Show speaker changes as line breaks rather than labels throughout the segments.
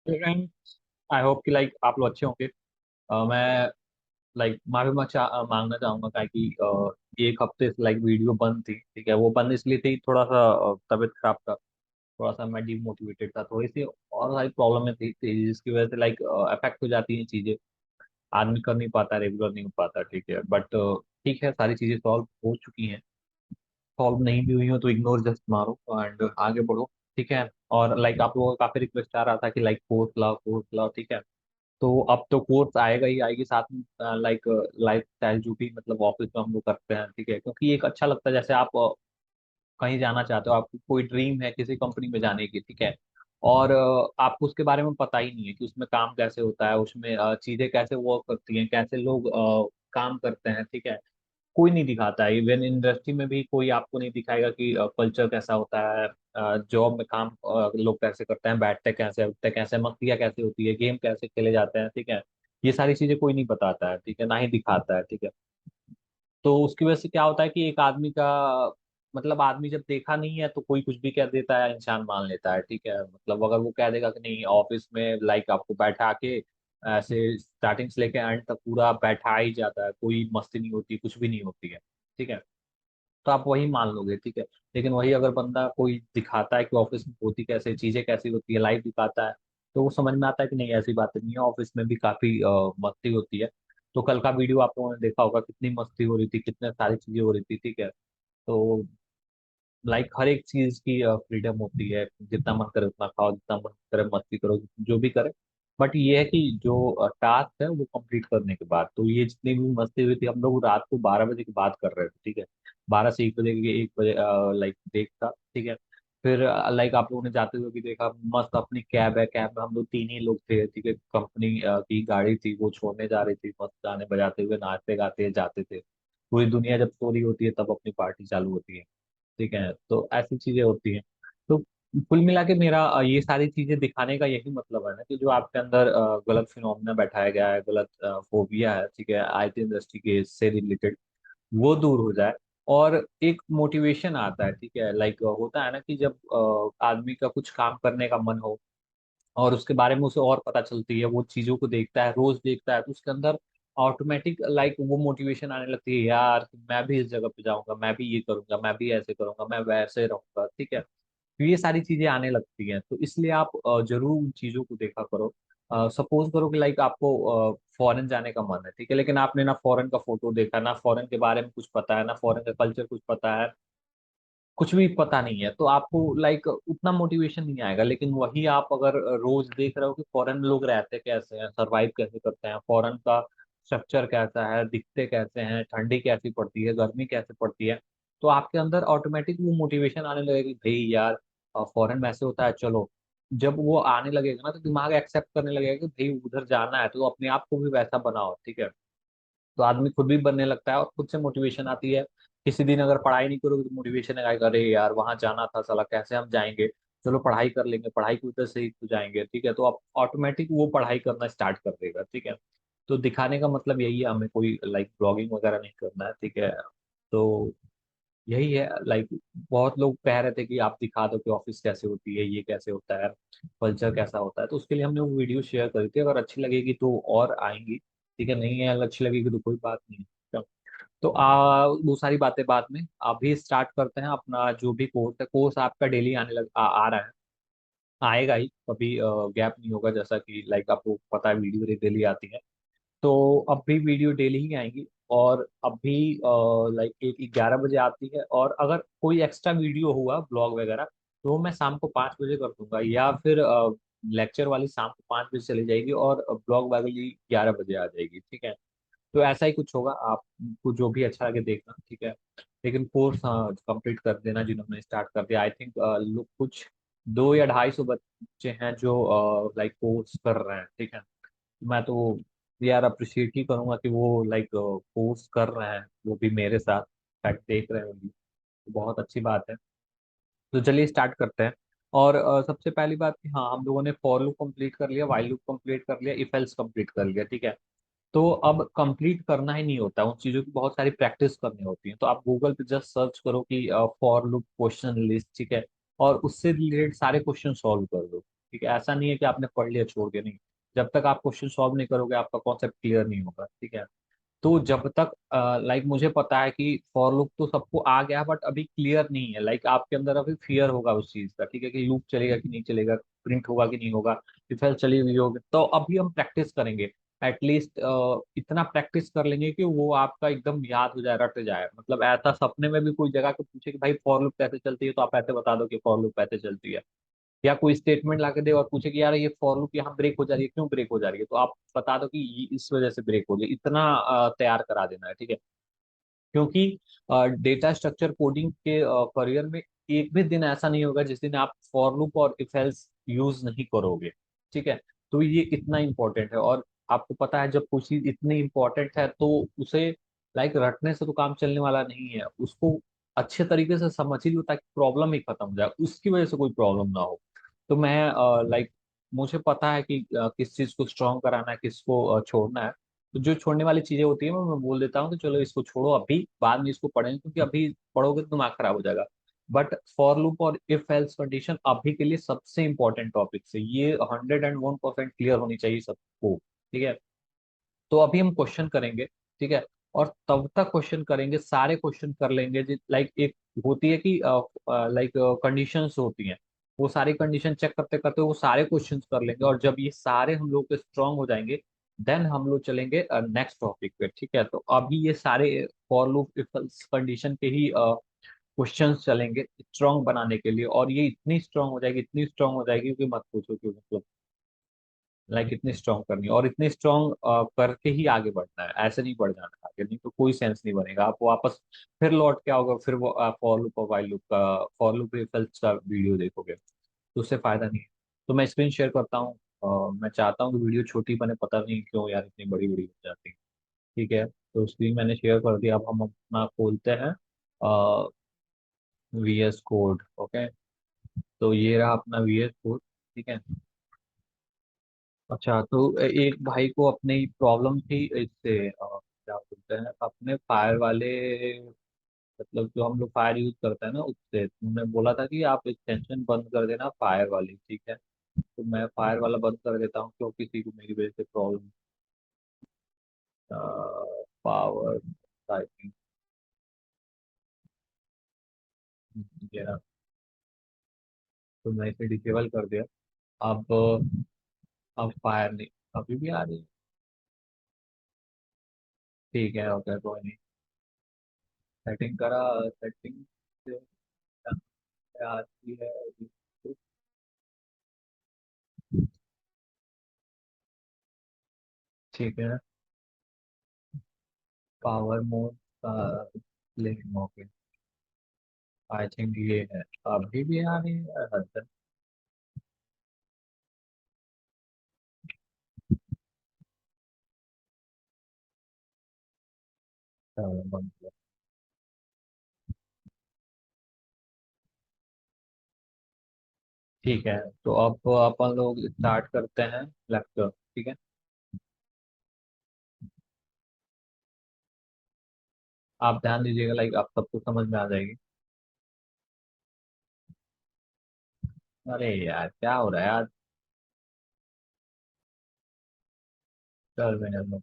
लेकिन I hope कि like आप लोग अच्छे होंगे। मैं लाइक माफी मांगना चाहूंगा कि ये एक हफ्ते से लाइक वीडियो बंद थी। ठीक है, वो बंद इसलिए थी, थोड़ा सा तबीयत खराब था। थोड़ा सा मैं डिमोटिवेटेड था, थोड़ी सी और सारी प्रॉब्लम थी जिसकी वजह से लाइक अफेक्ट हो जाती हैं चीजें। आदमी कर नहीं पाता, रेगुलर नहीं हो पाता। ठीक है, बट ठीक है, सारी चीजें सॉल्व हो चुकी हैं। सॉल्व नहीं भी हुई हो तो इग्नोर जस्ट मारो एंड आगे बढ़ो। ठीक है। और लाइक आप लोगों का काफी रिक्वेस्ट आ रहा था कि लाइक कोर्स लाओ, कोर्स लाओ। ठीक है, तो अब तो कोर्स आएगा ही आएगी साथ में। लाइक लाइफ स्टाइल जो भी मतलब ऑफिस में हम लोग करते हैं। ठीक है, क्योंकि एक अच्छा लगता है, जैसे आप कहीं जाना चाहते हो, आपको कोई ड्रीम है किसी कंपनी में जाने की। ठीक है, और आपको उसके बारे में पता ही नहीं है कि उसमें काम कैसे होता है, उसमें चीजें कैसे वर्क करती हैं, कैसे लोग काम करते हैं। ठीक है, कोई नहीं दिखाता है। इवन इंडस्ट्री में भी कोई आपको नहीं दिखाएगा कि कल्चर कैसा होता है, जॉब में काम लोग कैसे करते हैं, बैठते कैसे, उठते कैसे, मस्तियाँ कैसे होती है, गेम कैसे खेले जाते हैं। ठीक है, ये सारी चीजें कोई नहीं बताता है। ठीक है, ना ही दिखाता है। ठीक है, तो उसकी वजह से क्या होता है कि एक आदमी का मतलब, आदमी जब देखा नहीं है तो कोई कुछ भी कह देता है, इंसान मान लेता है। ठीक है, मतलब अगर वो कह देगा कि नहीं, ऑफिस में लाइक आपको बैठा के ऐसे स्टार्टिंग से लेके एंड तक पूरा बैठा ही जाता है, कोई मस्ती नहीं होती, कुछ भी नहीं होती है। ठीक है, तो आप वही मान लोगे। ठीक है, लेकिन वही अगर बंदा कोई दिखाता है कि ऑफिस में होती कैसे चीजें, कैसी होती है, लाइफ दिखाता है, तो वो समझ में आता है कि नहीं, ऐसी बातें नहीं है, ऑफिस में भी काफी मस्ती होती है। तो कल का वीडियो आप लोगों ने देखा होगा, कितनी मस्ती हो रही थी, कितने सारी चीजें हो रही थी। ठीक है, तो लाइक हर एक चीज की फ्रीडम होती है, जितना मन करे उतना खाओ, जितना मन करे मस्ती करो, जो भी करे। बट ये है कि जो टास्क है वो कंप्लीट करने के बाद, तो ये जितनी भी मस्ती हुई थी, हम लोग रात को 12 बजे की बात कर रहे थे। ठीक है, 12 से 1 बजे के 1 बजे लाइक देख था। ठीक है, फिर लाइक आप लोगों ने जाते हुए भी देखा, मस्त अपनी कैब है, कैब में हम लोग तीन ही लोग थे। ठीक है, कंपनी की गाड़ी थी, वो छोड़ने जा रही थी, मस्त गाने बजाते हुए, नाचते गाते जाते थे। पूरी दुनिया जब सो रही होती है तब अपनी पार्टी चालू होती है। ठीक है, तो ऐसी चीजें होती हैं। तो कुल मिला के मेरा ये सारी चीजें दिखाने का यही मतलब है ना, कि जो आपके अंदर गलत फिनोमिना बैठाया गया है, गलत फोबिया है, ठीक है, आईटी इंडस्ट्री के से रिलेटेड, वो दूर हो जाए और एक मोटिवेशन आता है। ठीक है, लाइक होता है ना कि जब आदमी का कुछ काम करने का मन हो और उसके बारे में उसे और पता चलती है, वो चीजों को देखता है, रोज देखता है, तो उसके अंदर ऑटोमेटिक लाइक वो मोटिवेशन आने लगती है, यार कि मैं भी इस जगह पे जाऊंगा, मैं भी ये करूंगा, मैं भी ऐसे करूंगा, मैं वैसे रहूंगा। ठीक है, तो ये सारी चीजें आने लगती हैं, तो इसलिए आप जरूर उन चीजों को देखा करो। सपोज करो कि लाइक आपको फॉरेन जाने का मन है। ठीक है, लेकिन आपने ना फॉरेन का फोटो देखा, ना फॉरेन के बारे में कुछ पता है, ना फॉरेन का कल्चर कुछ पता है, कुछ भी पता नहीं है, तो आपको लाइक उतना मोटिवेशन नहीं आएगा। लेकिन वही आप अगर रोज देख रहे हो कि फॉरेन में लोग रहते कैसे हैं, सरवाइव कैसे करते हैं, फॉरेन का स्ट्रक्चर कैसा है, दिखते कैसे हैं, ठंडी कैसी पड़ती है, गर्मी कैसे पड़ती है, तो आपके अंदर ऑटोमेटिक वो मोटिवेशन आने लगेगी, भाई यार फॉरेन में ऐसे होता है, चलो। जब वो आने लगेगा ना, तो दिमाग एक्सेप्ट करने लगेगा कि भाई उधर जाना है, तो अपने आप को भी वैसा बनाओ। ठीक है, तो आदमी खुद भी बनने लगता है और खुद से मोटिवेशन आती है। किसी दिन अगर पढ़ाई नहीं करोगे तो मोटिवेशन आएगा, अरे यार वहां जाना था, साला कैसे हम जाएंगे, चलो पढ़ाई कर लेंगे, पढ़ाई की वजह से ही तो जाएंगे। ठीक है, तो आप ऑटोमेटिक वो पढ़ाई करना स्टार्ट कर देगा। ठीक है, तो दिखाने का मतलब यही है, हमें कोई लाइक ब्लॉगिंग वगैरह नहीं करना है। ठीक है, तो यही है लाइक, बहुत लोग कह रहे थे कि आप दिखा दो कि ऑफिस कैसे होती है, ये कैसे होता है, कल्चर कैसा होता है, तो उसके लिए हमने वो वीडियो शेयर करी थी। अगर अच्छी लगेगी तो और आएंगी। ठीक है, नहीं है अगर अच्छी लगेगी तो कोई बात नहीं है। तो वो सारी बातें बाद में, अभी स्टार्ट करते हैं अपना जो भी कोर्स है। कोर्स आपका डेली आ रहा है, आएगा ही, कभी गैप नहीं होगा, जैसा कि लाइक आपको पता है वीडियो डेली आती है। तो अब भी वीडियो डेली ही आएंगी। और अभी लाइक एक 11 बजे आती है, और अगर कोई एक्स्ट्रा वीडियो हुआ ब्लॉग वगैरह तो वो मैं शाम को 5 बजे कर दूंगा, या फिर लेक्चर वाली शाम को 5 बजे चली जाएगी और ब्लॉग वाली 11 बजे आ जाएगी। ठीक है, तो ऐसा ही कुछ होगा, आपको जो भी अच्छा लगे देखना। ठीक है, लेकिन कोर्स हाँ कंप्लीट कर देना जिन्होंने स्टार्ट कर दिया। आई थिंक लोग कुछ 200 या 250 बच्चे हैं जो लाइक कोर्स कर रहे हैं। ठीक है, मैं तो यार अप्रिशिएट ही करूंगा कि वो लाइक कोर्स कर रहे हैं, वो भी मेरे साथ फैक्ट देख रहे हैं वो भी, तो बहुत अच्छी बात है। तो चलिए स्टार्ट करते हैं। और सबसे पहली बात कि हाँ, हम लोगों ने फॉर लूप कंप्लीट कर लिया, वाइल लूप कंप्लीट कर लिया, इफ एल्स कंप्लीट कर लिया। ठीक है, तो अब कंप्लीट करना ही नहीं होता, उन चीजों की बहुत सारी प्रैक्टिस करनी होती है। तो आप गूगल पे जस्ट सर्च करो कि फॉर लूप क्वेश्चन लिस्ट। ठीक है, और उससे रिलेटेड सारे क्वेश्चन सॉल्व कर दो। ठीक है, ऐसा नहीं है कि आपने पढ़ लिया छोड़ दिया, नहीं। जब तक आप क्वेश्चन सॉल्व नहीं करोगे आपका कॉन्सेप्ट क्लियर नहीं होगा, ठीक है। तो जब तक लाइक मुझे पता है कि फॉर लूप तो सबको आ गया, बट अभी क्लियर नहीं है, लाइक आपके अंदर अभी फियर होगा उस चीज का, ठीक है, कि लूप चलेगा कि नहीं चलेगा, प्रिंट होगा कि नहीं होगा, इफ एल्स चली हुई होगी। तो अभी हम प्रैक्टिस करेंगे, एटलीस्ट इतना प्रैक्टिस कर लेंगे कि वो आपका एकदम याद हो जाए, रट जाए। मतलब ऐसा सपने में भी कोई जगह को पूछे कि भाई फॉर लूप कैसे चलती है, तो आप ऐसे बता दो कि फॉर लूप कैसे चलती है। या कोई स्टेटमेंट ला के दे और पूछे कि यार ये फॉर लूप यहाँ ब्रेक हो जा रही है, क्यों ब्रेक हो जा रही है, तो आप बता दो कि इस वजह से ब्रेक हो गई। इतना तैयार करा देना है, ठीक है। क्योंकि डेटा स्ट्रक्चर कोडिंग के करियर में एक भी दिन ऐसा नहीं होगा जिस दिन आप फॉर लूप और इफ एल्स यूज नहीं करोगे, ठीक है। तो ये इतना इंपॉर्टेंट है, और आपको पता है जब कोई चीज इतनी इंपॉर्टेंट है तो उसे लाइक रटने से तो काम चलने वाला नहीं है, उसको अच्छे तरीके से समझ ही लो ताकि प्रॉब्लम ही खत्म हो जाए, उसकी वजह से कोई प्रॉब्लम ना हो। तो मैं लाइक मुझे पता है कि किस चीज को स्ट्रॉन्ग कराना है, किसको छोड़ना है। तो जो छोड़ने वाली चीजें होती है मैं बोल देता हूँ कि चलो इसको छोड़ो, अभी बाद में इसको पढ़ेंगे, क्योंकि अभी पढ़ोगे तो दिमाग खराब हो जाएगा। बट फॉर लूप और इफ एल्स कंडीशन अभी के लिए सबसे इंपॉर्टेंट टॉपिक है, ये 101% क्लियर होनी चाहिए सबको, ठीक है। तो अभी हम क्वेश्चन करेंगे, ठीक है। और तब तक क्वेश्चन करेंगे, सारे क्वेश्चन कर लेंगे, लाइक एक होती है कि लाइक कंडीशंस होती हैं, वो सारी कंडीशन चेक करते करते वो सारे क्वेश्चंस कर लेंगे, और जब ये सारे हम लोग के स्ट्रांग हो जाएंगे देन हम लोग चलेंगे नेक्स्ट टॉपिक पे, ठीक है। तो अभी ये सारे फॉर लूप इफ कंडीशन के ही क्वेश्चंस चलेंगे स्ट्रांग बनाने के लिए, और ये इतनी स्ट्रांग हो जाएगी, इतनी स्ट्रांग हो जाएगी कि मत पूछो, कि मतलब लाइक इतनी स्ट्रांग करनी है, और इतनी स्ट्रांग करके ही आगे बढ़ना है, ऐसे नहीं बढ़ जाना है आगे, नहीं तो कोई सेंस नहीं बनेगा। आप वापस फिर लौट के आओगे, फिर वो फॉर लूप और वाइल लूप का, फॉर लूप रिजल्ट्स का वीडियो देखोगे, तो उससे फायदा नहीं है। तो मैं स्क्रीन शेयर करता हूँ। मैं चाहता हूँ कि वीडियो छोटी बने, पता नहीं क्यों यार इतनी बड़ी बड़ी हो जाती है, ठीक है। तो स्क्रीन मैंने शेयर कर दिया, अब हम अपना खोलते हैं VS कोड, ओके। तो ये रहा अपना VS कोड, ठीक है। अच्छा, तो एक भाई को अपनी प्रॉब्लम थी इससे क्या बोलते हैं, अपने फायर वाले, मतलब जो हम लोग फायर यूज करते हैं ना उससे, तो उन्होंने बोला था कि आप एक्सटेंशन बंद कर देना फायर वाली, ठीक है। तो मैं फायर वाला बंद कर देता हूँ, क्योंकि किसी को मेरी वजह से प्रॉब्लम, पावर टाइपिंग, तो मैं इसे डिसेबल कर दिया। अब अब फायर नहीं, अभी भी आ रही है, ठीक है, ओके, कोई नहीं। सेटिंग करा, सेटिंग आती है, ठीक है। पावर मोड का लिंक, ओके। आई थिंक ये है, अभी भी आ रही है हद तक। चलो, बंद किया। ठीक है, तो अब अपन लोग स्टार्ट करते हैं लेक्चर, ठीक है। आप ध्यान दीजिएगा, लाइक आप सबको समझ में आ जाएगी। अरे यार क्या हो रहा है आज, चल मैंने,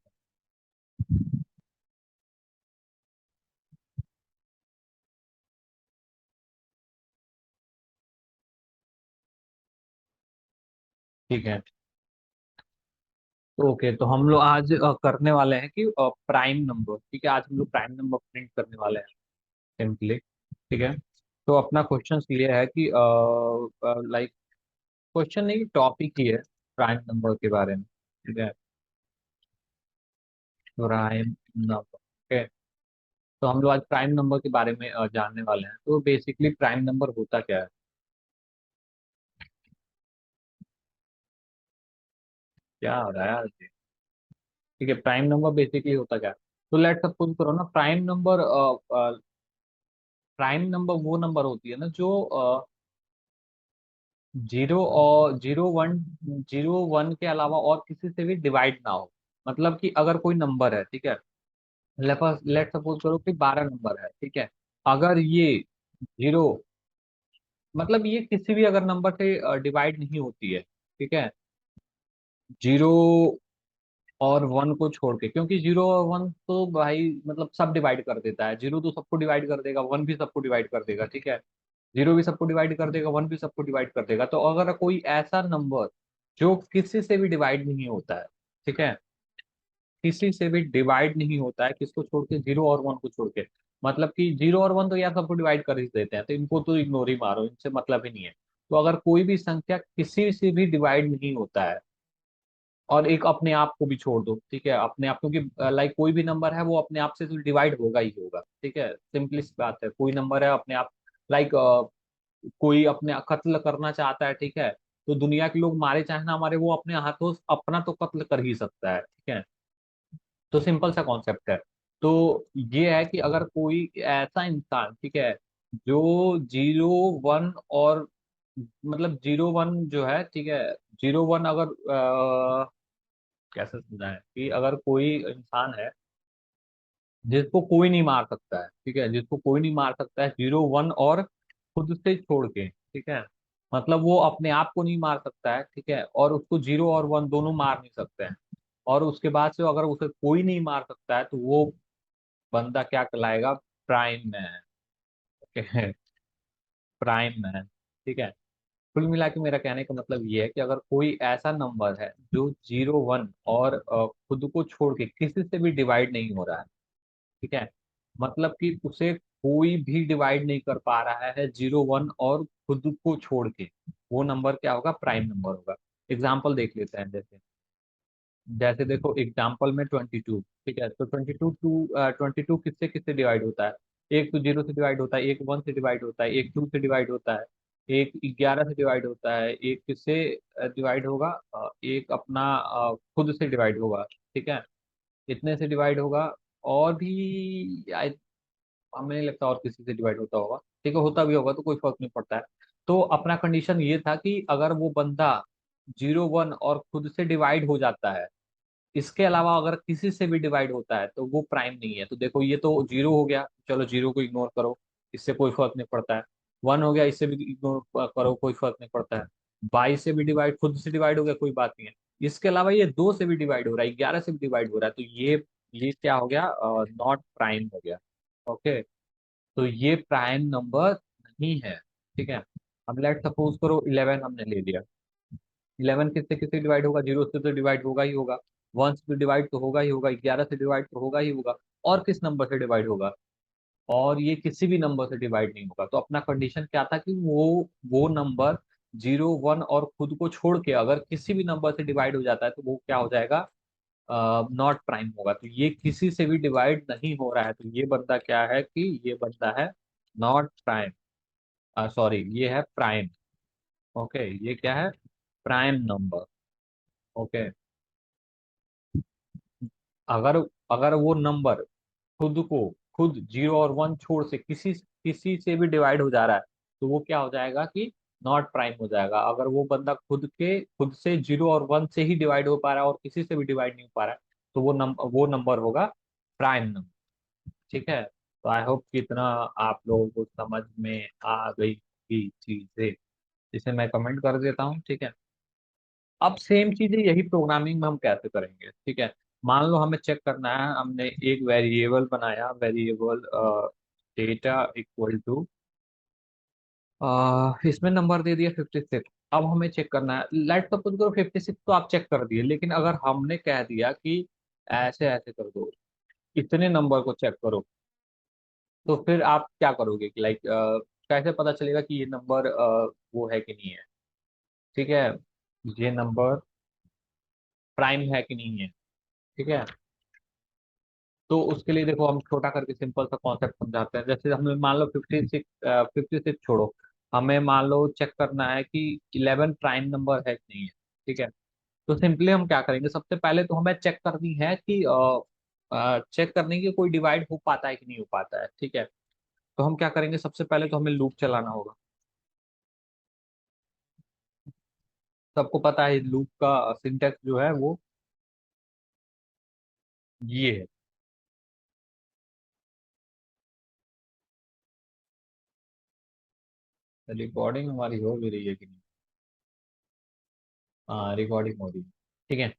ठीक है। तो ओके, तो हम लोग आज करने वाले हैं कि प्राइम नंबर, ठीक है, आज हम लोग प्राइम नंबर प्रिंट करने वाले हैं सिंपली, ठीक है। तो अपना क्वेश्चन ये है कि लाइक क्वेश्चन नहीं, टॉपिक ही है प्राइम नंबर के बारे में, ठीक है। Prime number, okay. तो हम लोग आज प्राइम नंबर के बारे में जानने वाले हैं। तो बेसिकली प्राइम नंबर होता क्या है, क्या हो रहा है यार ये? ठीक है, प्राइम नंबर बेसिकली होता क्या है। तो लेट सपोज करो ना, प्राइम नंबर वो नंबर होती है ना जो जीरो और जीरो वन के अलावा और किसी से भी डिवाइड ना हो। मतलब कि अगर कोई नंबर है, ठीक है, लेट सपोज करो कि 12 नंबर है, ठीक है। अगर ये जीरो, मतलब ये किसी भी अगर नंबर से डिवाइड नहीं होती है, ठीक है, जीरो और वन को छोड़ के, क्योंकि जीरो और वन तो भाई मतलब सब डिवाइड कर देता है, जीरो तो सबको डिवाइड कर देगा, वन भी सबको डिवाइड कर देगा, ठीक है, जीरो भी सबको डिवाइड कर देगा, वन भी सबको डिवाइड कर देगा। तो अगर कोई ऐसा नंबर जो किसी से भी डिवाइड नहीं होता है, ठीक है, किसी से भी डिवाइड नहीं होता है, किसको छोड़ के, जीरो और वन को छोड़ के, मतलब कि जीरो और वन तो यार सबको डिवाइड कर ही देते हैं, तो इनको तो इग्नोर ही मारो, इनसे मतलब ही नहीं है। तो अगर कोई भी संख्या किसी से भी डिवाइड नहीं होता है, और एक अपने आप को भी छोड़ दो, ठीक है, अपने आप, क्योंकि लाइक कोई भी नंबर है वो अपने आप से तो डिवाइड होगा ही होगा, ठीक है, सिंपली सी बात है, कोई नंबर है अपने आप, लाइक कोई अपने कत्ल करना चाहता है, ठीक है, तो दुनिया के लोग मारे चाहे ना मारे, वो अपने हाथों अपना तो कत्ल कर ही सकता है, ठीक है। तो सिंपल सा कॉन्सेप्ट है। तो ये है कि अगर कोई ऐसा इंसान, ठीक है, जो जीरो वन और मतलब जीरो वन जो है, ठीक है, जीरो वन अगर कैसे समझाएं कि अगर कोई इंसान है जिसको कोई नहीं मार सकता है, ठीक है, जिसको कोई नहीं मार सकता है, जीरो वन और खुद से छोड़ के, ठीक है, मतलब वो अपने आप को नहीं मार सकता है, ठीक है, और उसको जीरो और वन दोनों मार नहीं सकते हैं, और उसके बाद से अगर उसे कोई नहीं मार सकता है, तो वो बंदा क्या कहलाएगा? Prime man. Okay, prime man, ठीक है। कुल मिला के मेरा कहने का मतलब ये है कि अगर कोई ऐसा नंबर है जो जीरो वन और खुद को छोड़ के किसी से भी डिवाइड नहीं हो रहा है, ठीक है, मतलब कि उसे कोई भी डिवाइड नहीं कर पा रहा है जीरो वन और खुद को छोड़ के, वो नंबर क्या होगा? प्राइम नंबर होगा। एग्जाम्पल देख लेते हैं, जैसे जैसे देखो एग्जाम्पल में 22, ठीक है, तो 22 किससे किससे डिवाइड होता है? एक तो जीरो से डिवाइड होता है, एक वन से डिवाइड होता है, एक टू से डिवाइड होता है, एक 11 से डिवाइड होता है, एक किससे डिवाइड होगा? एक अपना खुद से डिवाइड होगा, ठीक है, इतने से डिवाइड होगा। और भी हमें नहीं लगता और किसी से डिवाइड होता होगा, ठीक है, होता भी होगा तो कोई फर्क नहीं पड़ता है। तो अपना कंडीशन ये था कि अगर वो बंदा जीरो वन और खुद से डिवाइड हो जाता है, इसके अलावा अगर किसी से भी डिवाइड होता है, तो वो प्राइम नहीं है। तो देखो ये तो जीरो हो गया, चलो जीरो को इग्नोर करो, इससे कोई फर्क नहीं पड़ता है। वन हो गया, इससे भी इग्नोर करो, कोई फर्क नहीं पड़ता है। 22 से भी डिवाइड, खुद से डिवाइड हो गया, कोई बात नहीं है। इसके अलावा ये दो से भी डिवाइड हो रहा है, 11 से भी डिवाइड हो रहा है, तो ये क्या हो गया? नॉट प्राइम हो गया। ओके, तो ये प्राइम नंबर नहीं है, ठीक है। अब लेट सपोज करो 11 हमने ले लिया, 11 किससे किससे डिवाइड होगा? जीरो से तो डिवाइड होगा ही होगा, वन से डिवाइड तो होगा ही होगा, 11 से डिवाइड तो होगा ही होगा, और किस नंबर से डिवाइड होगा? और ये किसी भी नंबर से डिवाइड नहीं होगा। तो अपना कंडीशन क्या था कि वो नंबर जीरो वन और खुद को छोड़ के अगर किसी भी नंबर से डिवाइड हो जाता है, तो वो क्या हो जाएगा? नॉट प्राइम होगा। तो ये किसी से भी डिवाइड नहीं हो रहा है, तो ये बंदा क्या है कि ये बंदा है नॉट प्राइम, सॉरी, ये है प्राइम। ओके, ये क्या है? Prime number. ओके, अगर अगर वो नंबर खुद जीरो और वन छोड़ से किसी किसी से भी डिवाइड हो जा रहा है, तो वो क्या हो जाएगा कि नॉट प्राइम हो जाएगा। अगर वो बंदा खुद से जीरो और वन से ही डिवाइड हो पा रहा है और किसी से भी डिवाइड नहीं हो पा रहा है, तो वो नंबर होगा प्राइम नंबर, ठीक है। तो आई होप कि इतना आप लोगों को समझ में आ गई की चीजें, जिसे मैं कमेंट कर देता हूँ, ठीक है। अब सेम चीजें यही प्रोग्रामिंग में हम कैसे करेंगे, ठीक है। मान लो हमें चेक करना है, हमने एक वेरिएबल बनाया, वेरिएबल डेटा इक्वल टू, इसमें नंबर दे दिया 56। अब हमें चेक करना है, लेट सपोज करो 56 तो आप चेक कर दिए, लेकिन अगर हमने कह दिया कि ऐसे ऐसे कर दो, इतने नंबर को चेक करो, तो फिर आप क्या करोगे कि लाइक कैसे पता चलेगा कि ये नंबर वो है कि नहीं है, ठीक है, ये नंबर प्राइम है कि नहीं है, ठीक है। तो उसके लिए देखो हम छोटा करके सिंपल सा कॉन्सेप्ट समझाते हैं। जैसे हमें मान लो 56 छोड़ो, हमें मान लो चेक करना है कि 11 प्राइम नंबर है कि नहीं है, ठीक है। तो सिंपली हम क्या करेंगे, सबसे पहले तो हमें चेक करनी है कि चेक करने की कोई डिवाइड हो पाता है कि नहीं हो पाता है, ठीक है। तो हम क्या करेंगे, सबसे पहले तो हमें लूप चलाना होगा। सबको पता है लूप का सिंटेक्स जो है वो ये है। रिकॉर्डिंग हमारी हो भी रही है कि नहीं? रिकॉर्डिंग हो रही है। ठीक है।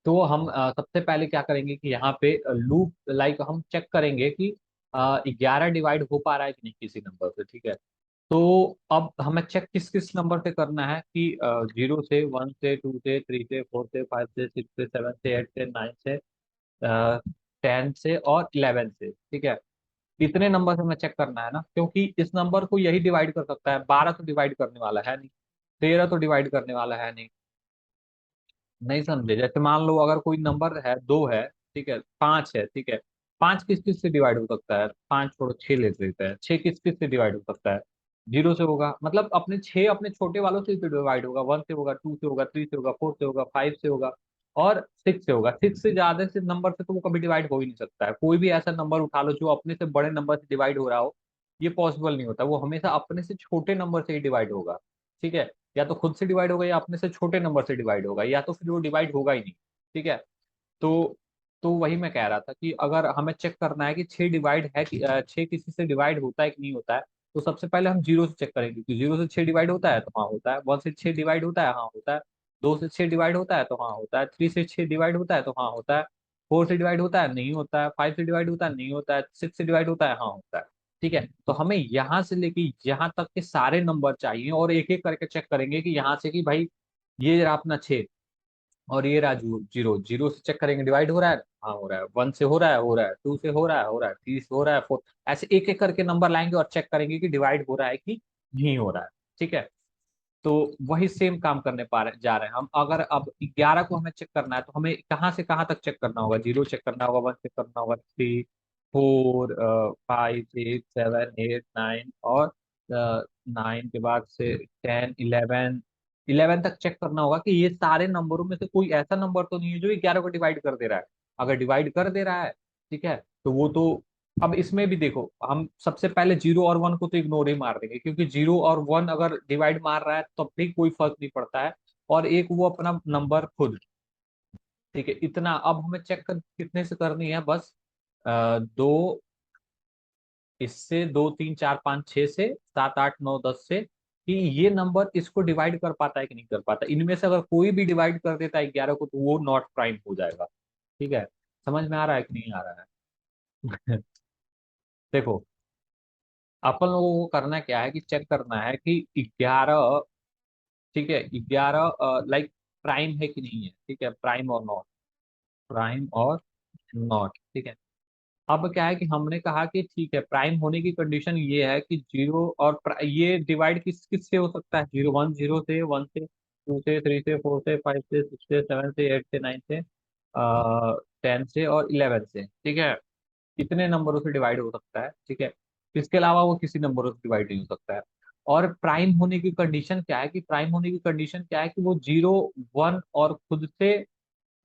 तो हम सबसे पहले क्या करेंगे कि यहाँ पे लूप हम चेक करेंगे कि 11 डिवाइड हो पा रहा है कि नहीं किसी नंबर से। ठीक है। तो अब हमें चेक किस किस नंबर से करना है कि 0 से, 1 से, 2 से, 3 से, 4 से, 5 से, 6 से, 7 से, 8 से, 9 से, 10 से और 11 से। ठीक है। इतने नंबर से हमें चेक करना है ना, क्योंकि इस नंबर को यही डिवाइड कर सकता है। 12 तो डिवाइड करने वाला है नहीं, 13 तो डिवाइड करने वाला है नहीं। नहीं समझे? जैसे मान लो अगर कोई नंबर है, 2 है, ठीक है, 5 है, ठीक है। 5 किस किस से डिवाइड हो सकता है? 5 छोड़ो, 6 ले लेते हैं। 6 किस किस से डिवाइड हो सकता है? 0 से होगा, मतलब अपने 6 अपने छोटे वालों से डिवाइड होगा। 1 से होगा, 2 से होगा, 3 से होगा, 4 से होगा, 5 से होगा और 6 से होगा। 6 से ज्यादा से नंबर से तो वो कभी डिवाइड हो ही नहीं सकता है। कोई भी ऐसा नंबर उठा लो जो अपने से बड़े नंबर से डिवाइड हो रहा हो, ये पॉसिबल नहीं होता। वो हमेशा अपने से छोटे नंबर से ही डिवाइड होगा। ठीक है। या तो खुद से डिवाइड होगा या अपने से छोटे नंबर से डिवाइड होगा, या तो फिर वो डिवाइड होगा ही नहीं। ठीक है। तो वही मैं कह रहा था कि अगर हमें चेक करना है कि 6 डिवाइड है कि 6 किसी से डिवाइड होता है कि नहीं होता है, तो सबसे पहले हम 0 से चेक करेंगे कि 0 से 6 डिवाइड होता है तो हाँ होता है। 1 से 6 डिवाइड होता है, हाँ होता है। 2 से 6 डिवाइड होता है तो हाँ होता है। 3 से 6 डिवाइड होता है तो हाँ होता है। 4 से डिवाइड होता है, नहीं होता है। 5 से डिवाइड होता है, नहीं होता है। 6 से डिवाइड होता है, हाँ होता है। ठीक है। तो हमें यहाँ से लेके यहाँ तक के सारे नंबर चाहिए और एक एक करके चेक करेंगे कि यहाँ से कि भाई ये रहा अपना 6 और ये रहा 0। 0 से चेक करेंगे डिवाइड हो रहा है, हाँ हो रहा है। 1 से हो रहा है, हो रहा है। 2 से हो रहा है, हो रहा है। 3 से हो रहा है, 4। ऐसे एक एक करके नंबर लाएंगे और चेक करेंगे कि डिवाइड हो रहा है कि नहीं हो रहा है। ठीक है। तो वही सेम काम करने पा रहे जा रहे हैं हम। अगर अब 11 को हमें चेक करना है तो हमें कहाँ से कहाँ तक चेक करना होगा? 0 चेक करना होगा, 1 चेक करना होगा, 3, 4, 5, 6, 7, 8, 9 और 9 के बाद से 10, 11। 11 तक चेक करना होगा कि ये सारे नंबरों में से कोई ऐसा नंबर तो नहीं है जो 11 को डिवाइड कर दे रहा है। अगर डिवाइड कर दे रहा है, ठीक है, तो वो तो अब इसमें भी देखो, हम सबसे पहले 0 और 1 को तो इग्नोर ही मार देंगे, क्योंकि 0 और 1 अगर डिवाइड मार रहा है तब भी कोई फर्क नहीं पड़ता है। और एक वो अपना नंबर खुद। ठीक है। इतना अब हमें चेक कितने से करनी है? बस दो, इससे 2, 3, 4, 5, 6 से, 7, 8, 9, 10 से, कि ये नंबर इसको डिवाइड कर पाता है कि नहीं कर पाता। इनमें से अगर कोई भी डिवाइड कर देता है 11 को, तो वो नॉट प्राइम हो जाएगा। ठीक है। समझ में आ रहा है कि नहीं आ रहा है? देखो, अपन लोगों को करना क्या है कि चेक करना है कि 11, ठीक है, 11 प्राइम है कि नहीं है। ठीक है। प्राइम और नॉट, प्राइम और नॉट। ठीक है। अब क्या है कि हमने कहा कि ठीक है, प्राइम होने की कंडीशन ये है कि 0 और ये डिवाइड किस किस से हो सकता है? 0 से, 1 से, 2 से, 3 से, 4 से, 5 से, 6 से, 7 से, 8 से, 9 से, 10 से और 11 से। ठीक है। कितने नंबरों से डिवाइड हो सकता है? ठीक है। इसके अलावा वो किसी नंबरों से डिवाइड नहीं हो सकता है। और प्राइम होने की कंडीशन क्या है कि प्राइम होने की कंडीशन क्या है कि वो 0, 1 और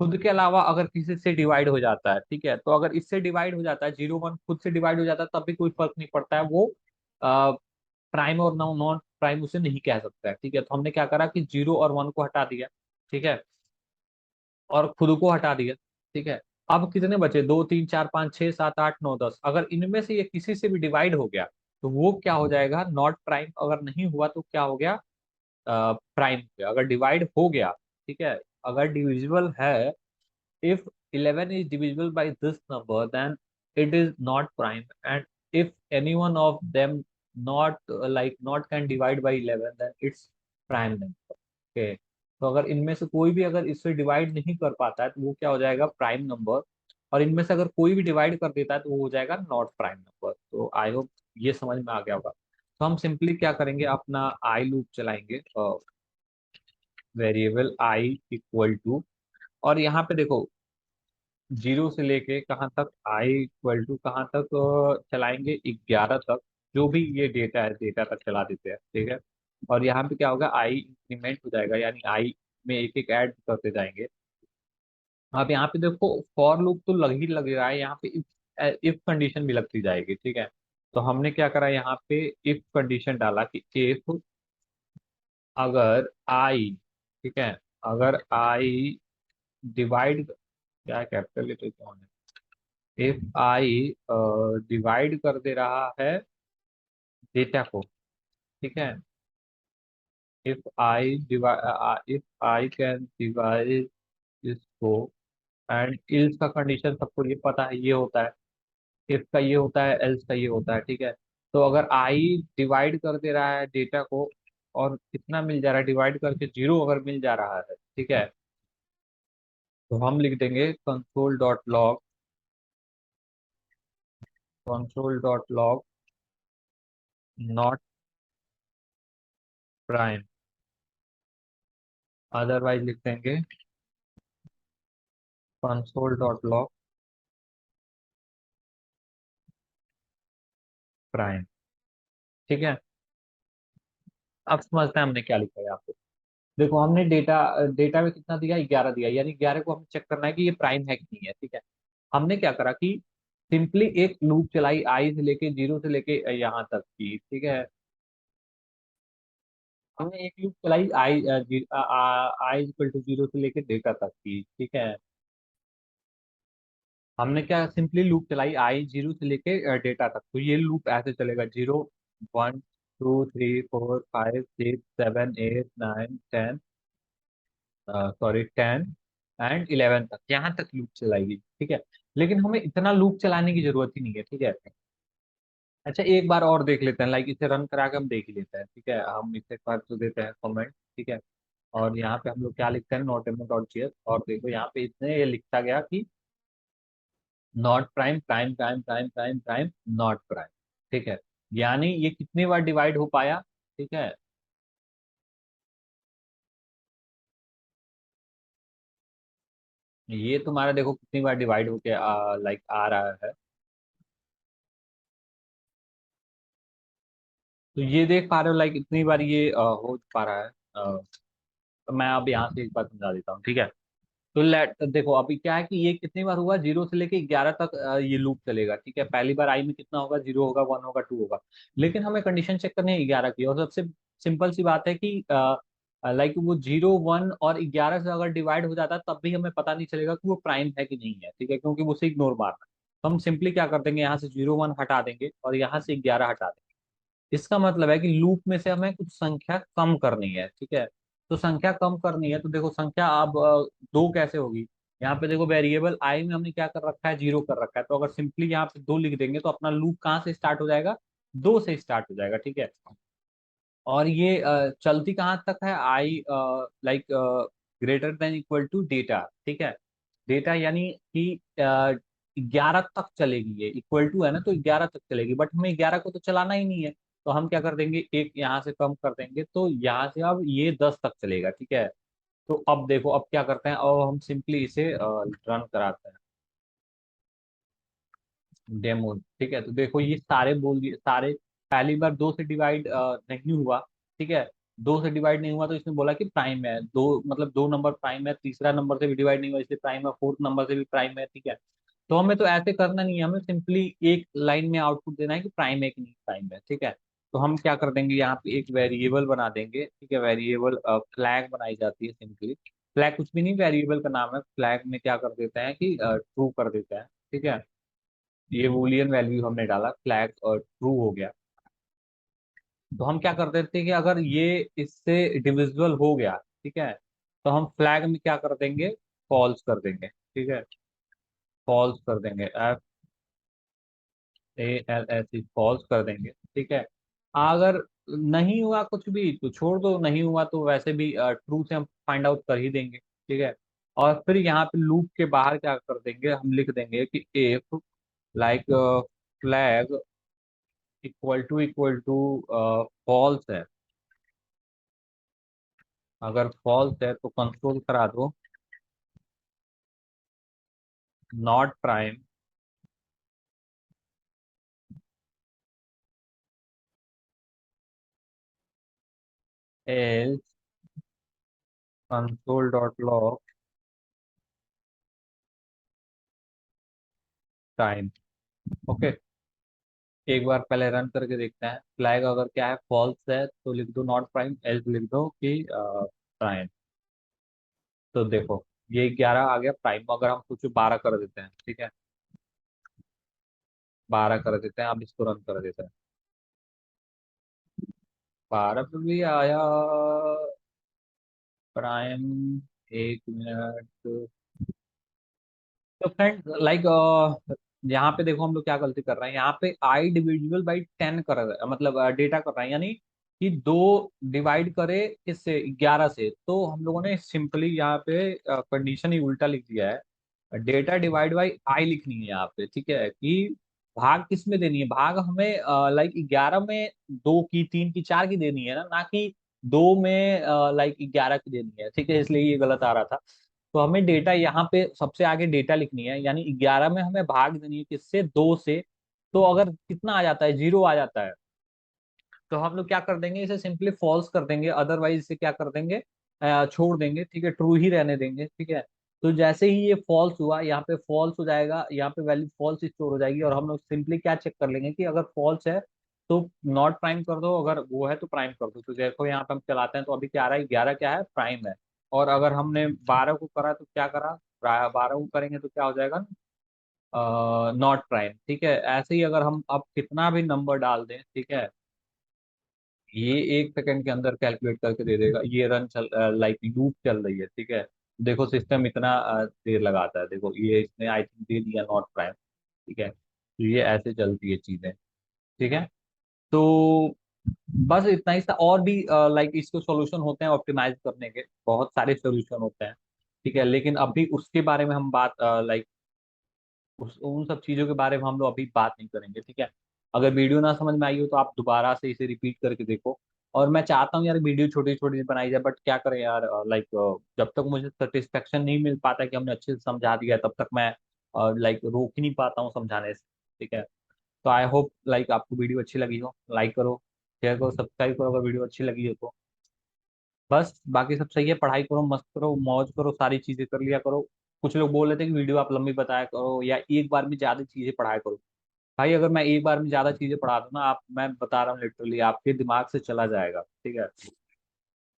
खुद के अलावा अगर किसी से डिवाइड हो जाता है। ठीक है। तो अगर इससे डिवाइड हो जाता है, 0, 1 खुद से डिवाइड हो जाता है, तब भी कोई फर्क नहीं पड़ता है। वो प्राइम और नॉन प्राइम उसे नहीं कह सकता है। ठीक है। तो हमने क्या करा कि 0 और 1 को हटा दिया। ठीक है। और खुद को हटा दिया। ठीक है। अब कितने बचे? 2, 3, 4, 5, 6, 7, 8, 9, 10। अगर इनमें से ये किसी से भी डिवाइड हो गया, तो वो क्या हो जाएगा? Not prime. अगर नहीं हुआ तो क्या हो गया? प्राइम हो गया। अगर डिवाइड हो गया, ठीक है, अगर डिविजिबल है, if 11 is divisible by this number, then it is not prime. And if any one of them not can divide by 11, then it's prime number. Okay. तो अगर इनमें से कोई भी अगर इससे डिवाइड नहीं कर पाता है, तो वो क्या हो जाएगा? Prime number. और इनमें से अगर कोई भी डिवाइड कर देता है, तो वो हो जाएगा नॉट प्राइम नंबर। तो आई होप ये समझ में आ गया होगा। तो हम सिंपली क्या करेंगे, अपना आई लूप चलाएंगे, वेरिएबल आई इक्वल टू, और यहाँ पे देखो 0 से लेके कहाँ तक? आई इक्वल टू कहाँ तक चलाएंगे? 11 तक। जो भी ये डेटा है, डेटा तक चला देते हैं। ठीक है। और यहाँ पे क्या होगा? आई इंक्रीमेंट हो जाएगा, यानी आई में एक एक ऐड करते जाएंगे। अब यहाँ पे देखो, फॉर लूप तो लग ही लग रहा है, यहाँ पे इफ कंडीशन भी लगती जाएगी। ठीक है। तो हमने क्या करा, यहाँ पे इफ कंडीशन डाला कि इफ, अगर आई, ठीक है, अगर आई डिवाइड, क्या कैपिटल लेटर कौन है, इफ आई डिवाइड कर दे रहा है डेटा को, ठीक है, इफ आई कैन डिवाइड इसको, एंड इल्स का कंडीशन सबको ये पता है, ये होता है, इफ का ये होता है, एल्स का ये होता है, ठीक है। तो अगर आई डिवाइड कर दे रहा है डेटा को, और कितना मिल जा रहा है, डिवाइड करके 0 अगर मिल जा रहा है, ठीक है, तो हम लिख देंगे console dot log not prime. Otherwise लिख देंगे कंसोल.log प्राइम। ठीक है। अब समझते हैं हमने क्या लिखा है आपको। देखो हमने डेटा डेटा में कितना दिया, 11 दिया, यानी 11 को हमें चेक करना है कि ये प्राइम है कि नहीं है, ठीक है। हमने क्या करा कि सिंपली एक लूप चलाई, आई से लेके 0 से लेके यहाँ तक की, ठीक है। हमने एक लूप चलाई आई आई इक्वल टू 0 से लेके डेटा तक की, ठीक है। हमने क्या सिंपली लूप चलाई आई 0 से लेके डेटा तक, तो ये लूप ऐसे चलेगा 0 1 2 3 4 5 6 7 8 9 10, सॉरी 10 एंड 11 तक, यहाँ तक लूप चलाएगी, ठीक है। लेकिन हमें इतना लूप चलाने की जरूरत ही नहीं है, ठीक है। अच्छा एक बार और देख लेते हैं, लाइक इसे रन करा के हम देख ही लेते हैं, ठीक है। हम इसे एक बार तो देते हैं कमेंट, ठीक है। और यहाँ पे हम लोग क्या लिखते हैं, notemo.js, और देखो यहाँ पे इसने ये लिखा गया कि not prime prime prime prime prime prime not prime, ठीक है। यानी ये कितनी बार डिवाइड हो पाया, ठीक है। ये तुम्हारा देखो कितनी बार डिवाइड होके लाइक आ रहा है। तो ये देख पा रहे हो, लाइक इतनी बार ये हो पा रहा है। तो मैं अब यहाँ से एक बार समझा देता हूँ, ठीक है। तो लेट देखो अभी क्या है कि ये कितनी बार हुआ, 0 से लेके 11 तक ये लूप चलेगा, ठीक है। पहली बार आई में कितना होगा, 0 होगा, 1 होगा, 2 होगा। लेकिन हमें कंडीशन चेक करनी है 11 की, और सबसे सिंपल सी बात है कि लाइक वो 0 1 और 11 से अगर डिवाइड हो जाता है तब भी हमें पता नहीं चलेगा कि वो प्राइम है कि नहीं है, ठीक है, क्योंकि वो उसे इग्नोर मारना है। तो हम सिंपली क्या कर देंगे, यहाँ से 0 1 हटा देंगे और यहाँ से 11 हटा देंगे। इसका मतलब है कि लूप में से हमें कुछ संख्या कम करनी है, ठीक है। तो संख्या कम करनी है, तो देखो संख्या अब दो कैसे होगी। यहाँ पे देखो वेरिएबल आई में हमने क्या कर रखा है, 0 कर रखा है, तो अगर सिंपली यहाँ पे 2 लिख देंगे तो अपना लूप कहाँ से स्टार्ट हो जाएगा, 2 से स्टार्ट हो जाएगा, ठीक है। और ये चलती कहाँ तक है, I like greater than equal to data, ठीक है। डेटा यानी कि 11 तक चलेगी, ये इक्वल टू है ना, तो 11 तक चलेगी, बट हमें 11 को तो चलाना ही नहीं है। तो हम क्या कर देंगे, एक यहाँ से कम कर देंगे, तो यहाँ से अब ये 10 तक चलेगा, ठीक है। तो अब देखो अब क्या करते हैं, अब हम सिंपली इसे रन कराते हैं, डेमो, ठीक है। तो देखो ये सारे बोल दिए, सारे पहली बार 2 से डिवाइड नहीं हुआ, ठीक है। 2 से डिवाइड नहीं हुआ तो इसने बोला कि प्राइम है, दो मतलब 2 नंबर प्राइम है, तीसरा नंबर से भी डिवाइड नहीं हुआ इसलिए प्राइम है, फोर्थ नंबर से भी प्राइम है, ठीक है। तो हमें तो ऐसे करना नहीं है, हमें सिंपली एक लाइन में आउटपुट देना है कि प्राइम है कि नहीं प्राइम है, ठीक है। तो हम क्या कर देंगे, यहाँ पे एक वेरिएबल बना देंगे, ठीक है। वेरिएबल फ्लैग बनाई जाती है सिंपली। फ्लैग कुछ भी नहीं, वेरिएबल का नाम है। फ्लैग में क्या कर देते हैं कि ट्रू कर देते हैं, ठीक है। ये बूलियन वैल्यू हमने डाला, फ्लैग और ट्रू हो गया। तो हम क्या कर देते हैं कि अगर ये इससे डिविजिबल हो गया, ठीक है, तो हम फ्लैग में क्या कर देंगे, फॉल्स कर देंगे, ठीक है। फॉल्स कर देंगे, FALS फॉल्स कर देंगे, ठीक है। अगर नहीं हुआ कुछ भी तो छोड़ दो, नहीं हुआ तो वैसे भी ट्रू से हम फाइंड आउट कर ही देंगे, ठीक है। और फिर यहाँ पे लूप के बाहर क्या कर देंगे, हम लिख देंगे कि if like flag equal to false है। अगर फॉल्स है तो कंट्रोल करा दो, नॉट प्राइम एल्स कंसोल.log टाइम। ओके, एक बार पहले रन करके देखते हैं। फ्लैग अगर क्या है, फॉल्स है तो लिख दो नॉट प्राइम, एल्स लिख दो कि प्राइम। तो देखो ये 11 आ गया प्राइम, अगर हम सोचो 12 कर देते हैं, ठीक है। 12 कर देते हैं, अब इसको रन कर देते हैं। 12 पे भी आया प्राइम। 1 मिनट। तो फ्रेंड लाइक यहाँ पे देखो हम लोग क्या गलती कर रहे हैं, यहाँ पे आई डिविजिबल बाई 10 कर रहे हैं, मतलब डेटा कर रहे हैं, यानी कि 2 डिवाइड करे किससे, 11 से। तो हम लोगों ने सिंपली यहाँ पे कंडीशन ही उल्टा लिख दिया है, डेटा डिवाइड बाई आई लिखनी है यहाँ पे, ठीक है, कि भाग किस में देनी है, भाग हमें लाइक 11 में 2 की, 3 की, 4 की देनी है ना कि 2 में लाइक 11 की देनी है, ठीक है, इसलिए ये गलत आ रहा था। तो हमें डेटा यहाँ पे सबसे आगे डेटा लिखनी है, यानी 11 में हमें भाग देनी है किससे, 2 से। तो अगर कितना आ जाता है, 0 आ जाता है, तो हम लोग क्या कर देंगे, इसे सिंपली फॉल्स कर देंगे, अदरवाइज इसे क्या कर देंगे, छोड़ देंगे, ठीक है, ट्रू ही रहने देंगे, ठीक है। तो जैसे ही ये फॉल्स हुआ, यहाँ पे फॉल्स हो जाएगा, यहाँ पे वैल्यू फॉल्स स्टोर हो जाएगी, और हम लोग सिंपली क्या चेक कर लेंगे कि अगर फॉल्स है तो नॉट प्राइम कर दो, अगर वो है तो प्राइम कर दो। तो देखो यहाँ पे हम चलाते हैं तो अभी क्या आ रहा है, 11 क्या है, प्राइम है। और अगर हमने 12 को करा तो क्या करा, 12 को करेंगे तो क्या हो जाएगा, नॉट प्राइम, ठीक है। ऐसे ही अगर हम अब कितना भी नंबर डाल दें, ठीक है, ये 1 सेकंड के अंदर कैलकुलेट करके दे देगा, ये रन चल लाइक लूप चल रही है, ठीक है। देखो सिस्टम इतना देर लगाता है, देखो ये इसने आई थिंक दे दिया नॉट प्राइम, ठीक है। तो ये ऐसे चलती है चीजें, ठीक है। तो बस इतना ही था, और भी लाइक इसके सॉल्यूशन होते हैं ऑप्टिमाइज करने के, बहुत सारे सॉल्यूशन होते हैं, ठीक है, लेकिन अभी उसके बारे में हम बात लाइक उन सब चीजों के बारे में हम लोग अभी बात नहीं करेंगे, ठीक है। अगर वीडियो ना समझ में आई हो तो आप दोबारा से इसे रिपीट करके देखो। और मैं चाहता हूँ यार वीडियो छोटी छोटी बनाई जाए, बट क्या करें यार, लाइक जब तक मुझे सेटिस्फेक्शन नहीं मिल पाता कि हमने अच्छे से समझा दिया, तब तक मैं लाइक रोक ही नहीं पाता हूँ समझाने से, ठीक है। तो आई होप लाइक आपको वीडियो अच्छी लगी हो, लाइक करो, शेयर करो, सब्सक्राइब करो अगर वीडियो अच्छी लगी हो तो। बस बाकी सब सही है, पढ़ाई करो, मस्त करो, मौज करो, सारी चीजें कर लिया करो। कुछ लोग बोल रहे थे कि वीडियो आप लंबी बताया करो या एक बार में ज्यादा चीजें पढ़ाया करो। भाई अगर मैं एक बार में ज्यादा चीजें पढ़ा दूं ना, आप, मैं बता रहा हूँ लिटरली आपके दिमाग से चला जाएगा, ठीक है।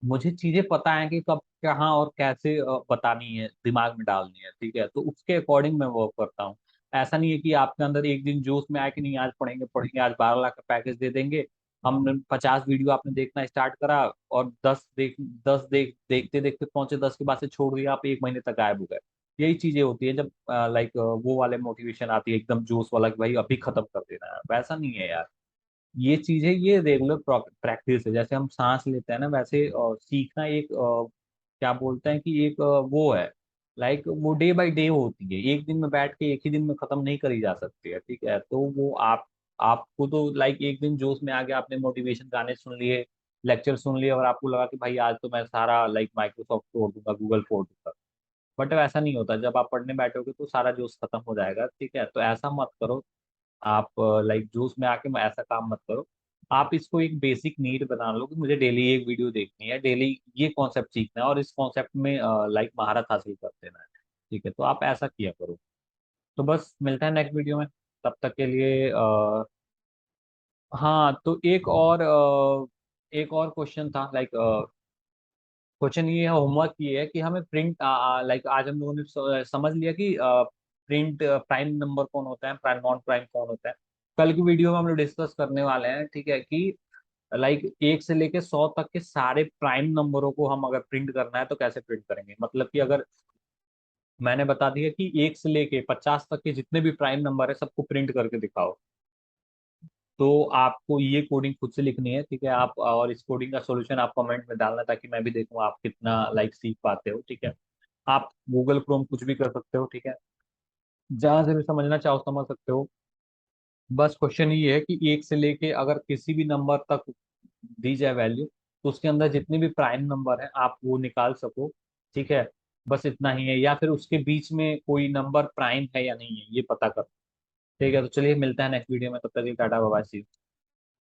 मुझे चीजें पता है कि कब कहाँ और कैसे बतानी है, दिमाग में डालनी है, ठीक है, तो उसके अकॉर्डिंग मैं वर्क करता हूँ। ऐसा नहीं है कि आपके अंदर एक दिन जोश में आए कि नहीं आज पढ़ेंगे पढ़ेंगे, आज 12 लाख का पैकेज दे देंगे, हम 50 वीडियो आपने देखना स्टार्ट करा और 10 देखते देखते पहुंचे 10 के बाद से छोड़ दिया, आप 1 महीने तक गायब हो गए। यही चीजें होती है जब लाइक वो वाले मोटिवेशन आती है एकदम जोश वाला कि भाई अभी खत्म कर देना है, वैसा नहीं है यार। ये चीजें ये रेगुलर प्रैक्टिस है, जैसे हम सांस लेते हैं ना, वैसे सीखना एक क्या बोलते हैं कि एक वो है, लाइक वो डे बाय डे होती है, एक दिन में बैठ के एक ही दिन में खत्म नहीं करी जा सकती है, ठीक है। तो वो आपको तो लाइक एक दिन जोश में आ गया, आपने मोटिवेशन गाने सुन लिए, लेक्चर सुन लिए, और आपको लगा कि भाई आज तो मैं सारा लाइक माइक्रोसॉफ्ट फोड़ दूंगा, गूगल फोड़ दूंगा। बट ऐसा नहीं होता, जब आप पढ़ने बैठोगे तो सारा जोश खत्म हो जाएगा, ठीक है। तो ऐसा मत करो आप, लाइक जूस में आके ऐसा काम मत करो। आप इसको एक बेसिक नीड बना लो कि मुझे डेली एक वीडियो देखनी है, डेली ये कॉन्सेप्ट सीखना है और इस कॉन्सेप्ट में लाइक महारत हासिल कर देना है, ठीक है। तो आप ऐसा किया करो। तो बस मिलता है नेक्स्ट वीडियो में, तब तक के लिए हाँ, तो एक और क्वेश्चन था, लाइक क्वेश्चन ये है, होमवर्क ये है कि हमें प्रिंट लाइक आज हम लोगों ने समझ लिया कि प्रिंट प्राइम नंबर कौन होता है, प्राइम नॉन प्राइम कौन होता है। कल की वीडियो में हम लोग डिस्कस करने वाले हैं, ठीक है, कि लाइक 1 से लेके 100 तक के सारे प्राइम नंबरों को हम अगर प्रिंट करना है तो कैसे प्रिंट करेंगे, मतलब कि अगर मैंने बता दिया कि 1 से लेके 50 तक के जितने भी प्राइम नंबर है सबको प्रिंट करके दिखाओ, तो आपको ये कोडिंग खुद से लिखनी है, ठीक है। आप और इस कोडिंग का सॉल्यूशन आप कमेंट में डालना ताकि मैं भी देखूँ आप कितना लाइक सीख पाते हो, ठीक है। आप गूगल क्रोम कुछ भी कर सकते हो, ठीक है, जहां से भी समझना चाहो समझ सकते हो। बस क्वेश्चन ये है कि 1 से लेके अगर किसी भी नंबर तक दी जाए वैल्यू, तो उसके अंदर जितने भी प्राइम नंबर है आप वो निकाल सको, ठीक है। बस इतना ही है, या फिर उसके बीच में कोई नंबर प्राइम है या नहीं है ये पता कर, ठीक है। तो चलिए मिलता है नेक्स्ट वीडियो में, तब तक के लिए tata bye bye, see you.